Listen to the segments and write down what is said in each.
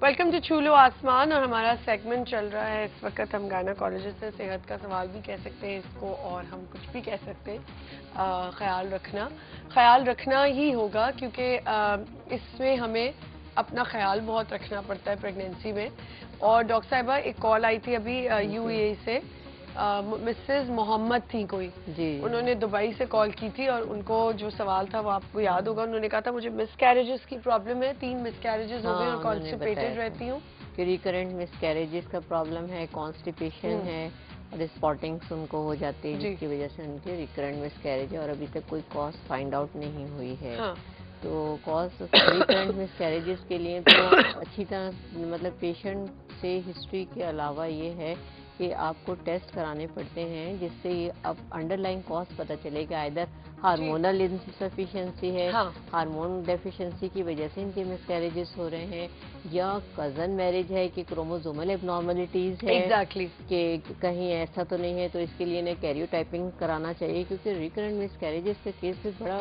Welcome to छू लो आसमान। और हमारा सेगमेंट चल रहा है इस वक्त। हम गायनोकोलॉजिस्ट से सेहत का सवाल भी कह सकते हैं इसको, और हम कुछ भी कह सकते हैं। ख्याल रखना ही होगा, क्योंकि इसमें हमें अपना ख्याल बहुत रखना पड़ता है प्रेगनेंसी में। और डॉक्टर साहिबा, एक कॉल आई थी अभी यूएई से, मिसेस मोहम्मद थी कोई जी। उन्होंने दुबई से कॉल की थी और उनको जो सवाल था वो आपको याद होगा। उन्होंने कहा था मुझे मिसकैरेजेस की प्रॉब्लम है, 3 मिसकैरेजेस हो गए और कॉन्स्टिपेटेड रहती हूँ। रिकरेंट मिसकैरेजेस का प्रॉब्लम है, कॉन्स्टिपेशन है और स्पॉटिंग्स उनको हो जाती है, जिसकी वजह से उनके रिकरेंट मिसकैरेज है और अभी तक कोई कॉज फाइंड आउट नहीं हुई है। तो कॉज रिकरेंट मिसकैरेजेस के लिए तो अच्छी तरह मतलब पेशेंट से हिस्ट्री के अलावा ये है कि आपको टेस्ट कराने पड़ते हैं, जिससे ये अब अंडरलाइन कॉज पता चलेगा। इधर हार्मोनल इनसफिशिएंसी है, हार्मोन डेफिशिएंसी की वजह से इनके मिसकैरेजेस हो रहे हैं, या कजन मैरिज है कि क्रोमोसोमल एबनॉर्मलिटीज है कि कहीं ऐसा तो नहीं है, तो इसके लिए इन्हें कैरियोटाइपिंग कराना चाहिए। क्योंकि रिकरेंट मिसकैरेजेस के केस में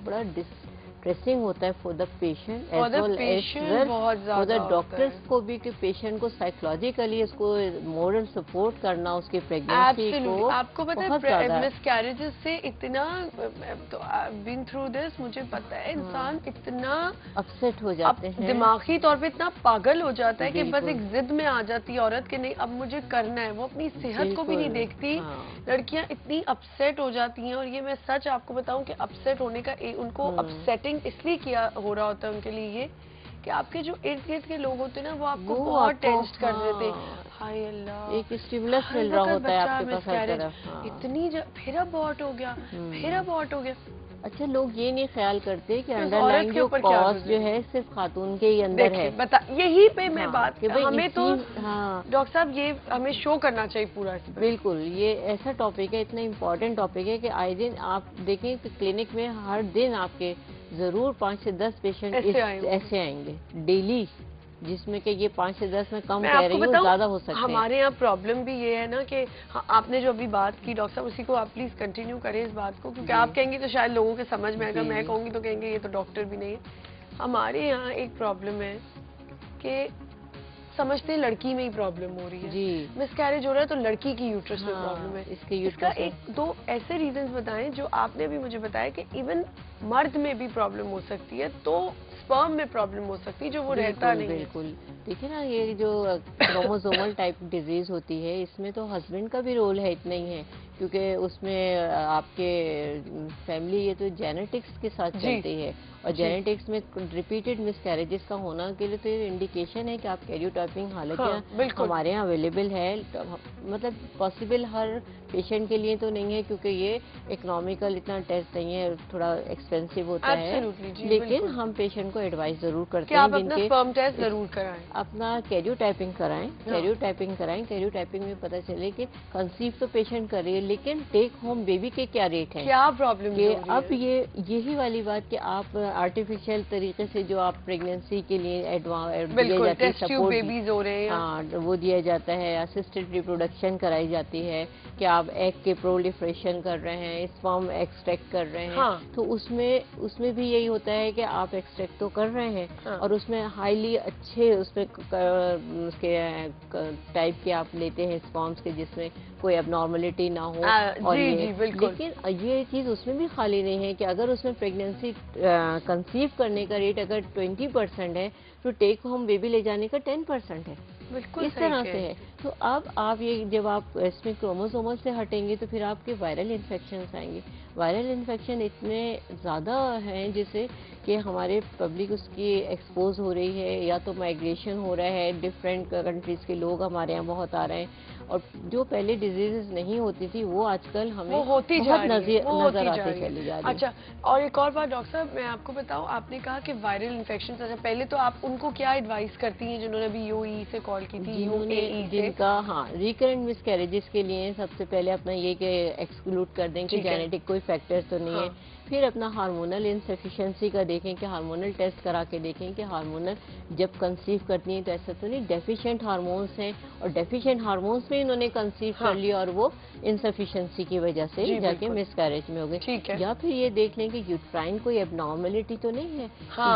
बड़ा डिस्ट्रेसिंग होता है for the patient as well as for the doctors को भी, कि पेशेंट को साइकोलॉजिकली उसको मोरल सपोर्ट करना उसकी प्रेगनेंसी को। आपको पता है मिसकैरेजेस से इतना, तो बीन थ्रू दिस, मुझे पता है इंसान इतना अपसेट हो जाते हैं, दिमागी तौर पे इतना पागल हो जाता है कि बस एक जिद में आ जाती है औरत कि नहीं अब मुझे करना है। वो अपनी सेहत को भी नहीं देखती। लड़कियां इतनी अपसेट हो जाती हैं, और ये मैं सच आपको बताऊं कि अपसेट होने का उनको अपसेटिंग इसलिए किया हो रहा होता है उनके लिए ये, कि आपके जो इर्द गिर्द के लोग होते हैं ना, वो आपको बहुत टेंस्ड कर देते हैं। हाय अल्लाह, एक स्टिमुलस मिल रहा होता है आपके पास हर तरफ। इतनी फिर अबॉर्ट हो गया, फिर अबॉर्ट हो गया। अच्छा, लोग ये नहीं ख्याल करते कि अंडरलाइन जो कॉज जो है सिर्फ खातून के ही अंदर है। बता, यही पे मैं बात कि हमें तो डॉक्टर साहब ये हमें शो करना चाहिए पूरा। बिल्कुल, ये ऐसा टॉपिक है, इतना इम्पोर्टेंट टॉपिक है कि आए दिन आप देखें कि क्लिनिक में हर दिन आपके जरूर 5 से 10 पेशेंट ऐसे आएंगे डेली, जिसमें कि ये 5 से 10 में कम कह रही हूँ, ज्यादा हो सकते हैं। हमारे यहाँ प्रॉब्लम भी ये है ना कि आपने जो अभी बात की डॉक्टर साहब, उसी को आप प्लीज कंटिन्यू करें इस बात को, क्योंकि आप कहेंगे तो शायद लोगों के समझ में आएगा, मैं कहूँगी तो कहेंगे ये तो डॉक्टर भी नहीं है। हमारे यहाँ एक प्रॉब्लम है कि समझते हैं लड़की में ही प्रॉब्लम हो रही है, मिसकैरेज हो रहा है तो लड़की की यूट्रस में प्रॉब्लम है। इसका एक दो ऐसे रीजंस बताएं जो आपने भी मुझे बताया कि इवन मर्द में भी प्रॉब्लम हो सकती है, तो स्पर्म में प्रॉब्लम हो सकती है जो वो रहता नहीं है। बिल्कुल, देखिए ना, ये जो क्रोमोसोमल टाइप डिजीज होती है, इसमें तो हस्बैंड का भी रोल है इतना ही है, क्योंकि उसमें आपके फैमिली, ये तो जेनेटिक्स के साथ चलती है, और जेनेटिक्स में रिपीटेड मिसकैरेजेस का होना के लिए तो ये इंडिकेशन है कि आप कैरियोटाइपिंग हालांकि हमारे यहाँ अवेलेबल है, मतलब पॉसिबल हर पेशेंट के लिए तो नहीं है, क्योंकि ये इकोनॉमिकल इतना टेस्ट नहीं है, थोड़ा एक्सपेंसिव होता है, लेकिन हम पेशेंट को एडवाइस जरूर करते हैं आप अपना स्पर्म टेस्ट जरूर कराएं, अपना कैरियोटाइपिंग कराएं, कैरियोटाइपिंग में पता चले कि कंसीव तो पेशेंट कर रही है, लेकिन टेक होम बेबी के क्या रेट है, क्या प्रॉब्लम है। अब यही वाली बात कि आप आर्टिफिशियल तरीके से जो आप प्रेगनेंसी के लिए सपोर्ट बेबीज हो रहे हैं, हाँ, वो दिया जाता है, असिस्टेड रिप्रोडक्शन कराई जाती है कि आप एग के प्रोलिफरेशन कर रहे हैं, स्पर्म एक्सट्रैक्ट कर रहे हैं, तो उसमें भी यही होता है कि आप एक्सट्रैक्ट तो कर रहे हैं, और उसमें हाईली अच्छे उसमें उसके टाइप के आप लेते हैं स्पर्म्स के, जिसमें कोई एबनॉर्मलिटी ना हो। और लेकिन ये चीज उसमें भी खाली नहीं है कि अगर उसमें प्रेगनेंसी कंसीव करने का रेट अगर 20% है, तो टेक होम बेबी ले जाने का 10% है। इस तरह से है। तो अब आप ये जब आप इसमें क्रोमोसोमल से हटेंगे तो फिर आपके वायरल इन्फेक्शन आएंगे। वायरल इन्फेक्शन इतने ज़्यादा हैं जिससे कि हमारे पब्लिक उसकी एक्सपोज हो रही है, या तो माइग्रेशन हो रहा है, डिफरेंट कंट्रीज़ के लोग हमारे यहाँ बहुत आ रहे हैं, और जो पहले डिजीजेस नहीं होती थी वो आजकल हमें बहुत नजर आती चली जा रही है। अच्छा, और एक और बात डॉक्टर साहब, मैं आपको बताऊं, आपने कहा कि वायरल इन्फेक्शन, अच्छा पहले तो आप उनको क्या एडवाइस करती हैं जिन्होंने अभी यूएई से कॉल की थी, जिनका रिकरेंट मिसकैरेजेस के लिए सबसे पहले अपना ये कि एक्सक्लूड कर दें कि जेनेटिक कोई फैक्टर तो नहीं है, फिर अपना हार्मोनल इनसफिशिएंसी का देखें कि हार्मोनल टेस्ट करा के देखें कि हार्मोनल जब कंसीव करती हैं तो ऐसा तो नहीं डेफिशिएंट हार्मोन्स हैं, और डेफिशिएंट हार्मोन्स में इन्होंने कंसीव कर लिया और वो انسفیشنسی کی وجہ سے جا کے مس کیریج میں ہو گئے. یا پھر یہ دیکھ لیں کہ یوٹرائن کوئی اب نارملٹی تو نہیں ہے.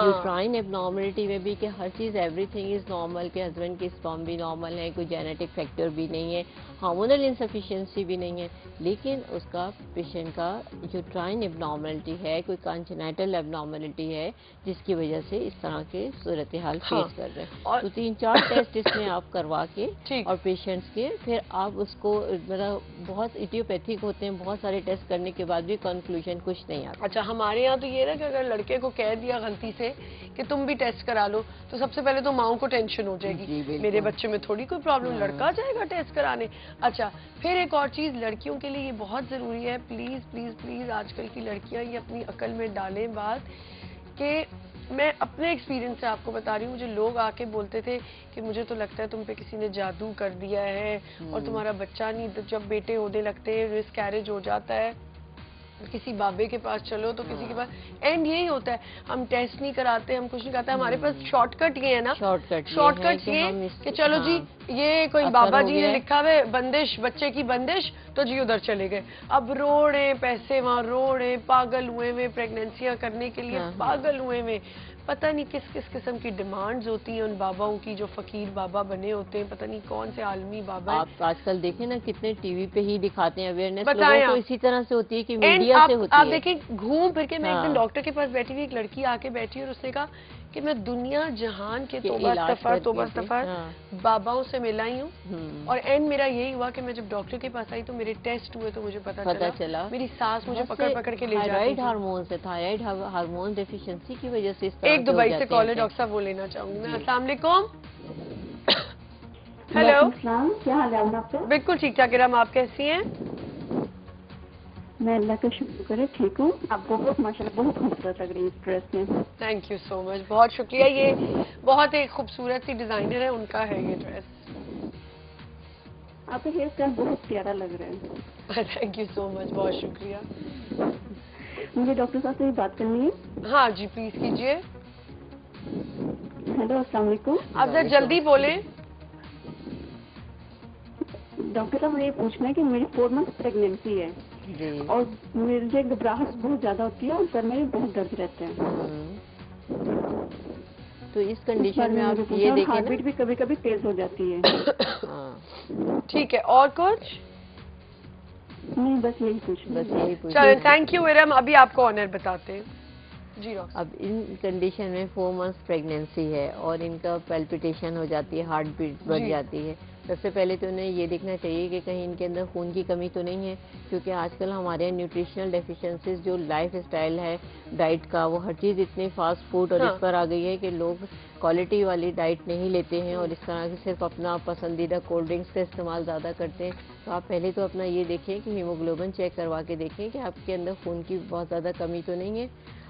یوٹرائن اب نارملٹی میں بھی کہ ہر چیز ایوری تھنگ از نارمل, کہ ہسبینڈ کی اسپرم بھی نارمل ہے, کوئی جینیٹک فیکٹر بھی نہیں ہے, ہارمونل انسفیشنسی بھی نہیں ہے, لیکن اس کا پیشنٹ کا یوٹرائن اب نارملٹی ہے, کوئی کانجنائٹل اب نارملٹی ہے جس کی وجہ سے اس طرح کے صورتحال فیس کر رہے ہیں. تو 3-4 ٹیسٹ اس میں آپ کروا کے اور پیشنٹس کے پھر آپ اس کو مطلب بہت ایڈیوپیتھک ہوتے ہیں, بہت سارے ٹیسٹ کرنے کے بعد بھی کنکلوژن کچھ نہیں آتا. اچھا, ہمارے یہاں تو یہ نا کہ اگر لڑکے کو کہہ دیا غلطی سے کہ تم بھی ٹیسٹ کرا لو تو سب سے پہلے تو ماؤں کو ٹینشن ہو جائے گی, میرے بچے میں تھوڑی کوئی پرابلم, لڑکا جائے گا ٹیسٹ کرانے. اچھا, پھر ایک اور چیز لڑکیوں کے لیے یہ بہت ضروری ہے, پلیز پلیز پلیز آج کل کی لڑکیاں یہ اپنی عقل میں ڈالیں بات, کہ میں اپنے ایکسپیرینس سے آپ کو بتا رہی ہوں. مجھے لوگ آ کے بولتے تھے کہ مجھے تو لگتا ہے تم پہ کسی نے جادو کر دیا ہے اور تمہارا بچہ نہیں, جب بیٹے ہونے لگتے ہیں مس کیریج ہو جاتا ہے, کسی بابے کے پاس چلو تو کسی کے پاس, اینڈ یہی ہوتا ہے ہم ٹیسٹ نہیں کراتے, ہم کچھ نہیں کرتے, ہمارے پاس شارٹ کٹ یہ ہے نا, شارٹ کٹ یہ کہ چلو جی یہ کوئی بابا جی نے لکھا ہے بندش, بچے کی بندش, تو جی ادھر چلے گئے. اب روڑے پیسے وہاں روڑے, پاگل ہوئے ہوئے پریگنینسیاں کرنے کے لیے, پاگل ہوئے ہوئے, پتہ نہیں کس کس قسم کی ڈیمانڈز ہوتی ہیں ان باباؤں کی جو فقیر بابا بنے ہوتے ہیں, پتہ نہیں کون سے عالمی بابا ہیں. آپ آج کل دیکھیں نا کتنے ٹی وی پہ ہی دکھاتے ہیں, اویئرنیس لوگوں کو اسی طرح سے ہوتی ہے کہ میڈیا سے ہوتی ہے. آپ دیکھیں گھوم پھر کے, میں ایک دن ڈاکٹر کے پاس بیٹھی ہوئی, ایک لڑکی آ کے بیٹھی اور اس نے کہا کہ میں دنیا جہان کے توبہ استغفار باباؤں سے ملائی ہوں, اور اینڈ میرا یہی ہوا کہ میں جب ڈاکٹر کے پاس آئی تو میرے ٹیسٹ ہوئے تو مجھے پتا چلا میری ساس مجھے پکڑ پکڑ کے لے جاتی. تھائرائیڈ ہارمون سے, تھائرائیڈ ہارمون ڈیفیشنسی کی وجہ سے. ایک دبئی سے کال ہے ڈاکٹر صاحب, وہ لینا چاہوں گی میں. السلام علیکم. ہیلو, کیا حال ہے آپ کا؟ بالکل ٹھیک ٹھاک. ارم آپ کیسی ہیں؟ میں اللہ کا شکر ہے ٹھیک ہوں. آپ بہت ماشاءاللہ بہت خوبصورت لگ رہی ہے اس ڈریس میں. تھینک یو سو مچ, بہت شکریہ. یہ بہت ایک خوبصورت سی ڈیزائنر ہے, ان کا ہے یہ ڈریس. آپ کا ہیئر اسٹائل بہت پیارا لگ رہا ہے. تھینک یو سو مچ, بہت شکریہ. مجھے ڈاکٹر صاحب سے بات کرنی ہے. ہاں جی پلیز کیجیے. ہیلو, السلام علیکم. آپ ذرا جلدی بولیں. ڈاکٹر صاحب مجھے یہ پوچھنا ہے کہ میری 4 منتھ پریگنینسی ہے اور مجھے گھبراہٹ بہت زیادہ ہوتی ہے اور سر میں بہت درد رہتے ہیں. تو اس کنڈیشن میں آپ یہ دیکھیں, ہارٹ بیٹ بھی کبھی کبھی تیز ہو جاتی ہے. ٹھیک ہے, اور کچھ نہیں, بس یہی پوچھنا. چلیں, تھینک یو ارم. ابھی آپ کو آنر بتاتے ہیں. جی ڈاکٹر. اب ان کنڈیشن میں 4 منتھس پریگنینسی ہے اور ان کا پیلپیٹیشن ہو جاتی ہے, ہارٹ بیٹ بڑھ جاتی ہے. سب سے پہلے تو انہیں یہ دیکھنا چاہیے کہ کہیں ان کے اندر خون کی کمی تو نہیں ہے, کیونکہ آج کل ہمارے یہاں نیوٹریشنل ڈیفیشنسیز جو لائف اسٹائل ہے ڈائٹ کا, وہ ہر چیز اتنی فاسٹ فوڈ اور اس پر آ گئی ہے کہ لوگ کوالٹی والی ڈائٹ نہیں لیتے ہیں اور اس طرح سے صرف اپنا پسندیدہ کولڈ ڈرنکس کا استعمال زیادہ کرتے ہیں. تو آپ پہلے تو اپنا یہ دیکھیں کہ ہیموگلوبن چیک کروا کے دیکھیں کہ آپ کے اندر خون کی بہت زیادہ کمی تو نہیں ہے.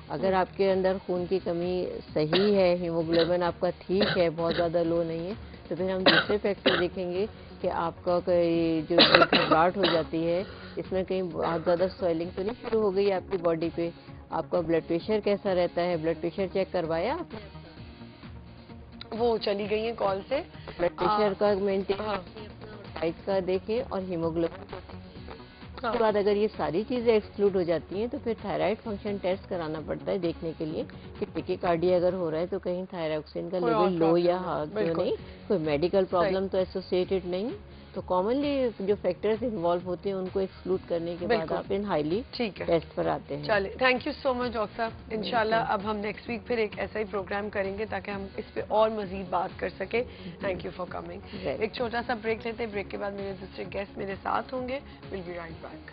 اگر آپ کے اندر خون کی کمی صحیح ہے, ہیموگلوبن آپ کا ٹھیک ہے, بہت زیادہ لو نہیں ہے, تو پھر ہم دوسرے فیکٹر دیکھیں گے کہ آپ کا جو گھبراہٹ ہو جاتی ہے اس میں کہیں بہت زیادہ سویلنگ تو نہیں شروع ہو گئی آپ کی باڈی پہ. آپ کا بلڈ پریشر کیسا رہتا ہے, بلڈ پریشر چیک کروایا آپ نے؟ وہ چلی گئی ہیں کال سے. بلڈ پریشر کا مینٹین, ڈائٹ کا دیکھیں اور ہیموگلوبن. اس کے بعد اگر یہ ساری چیزیں ایکسکلوڈ ہو جاتی ہیں تو پھر تھائرائیڈ فنکشن ٹیسٹ کرانا پڑتا ہے دیکھنے کے لیے کہ ٹیکیکارڈیا اگر ہو رہا ہے تو کہیں تھائراکسین کا لیول لو یا تو نہیں, کوئی میڈیکل پرابلم تو ایسوسیٹڈ نہیں. تو کامنلی جو فیکٹرز انوالو ہوتے ہیں ان کو ایکسکلوڈ کرنے کے بعد آپ ان ہائیلی ٹیسٹ پر آتے ہیں. چلیں, thank you so much doctor صاحب. انشاءاللہ اب ہم نیکسٹ ویک پھر ایک ایسا ہی پروگرام کریں گے تاکہ ہم اس پہ اور مزید بات کر سکیں. Thank you for coming. ایک چھوٹا سا بریک لیتے ہیں, بریک کے بعد میرے دوسرے گیسٹ میرے ساتھ ہوں گے. Will be right back.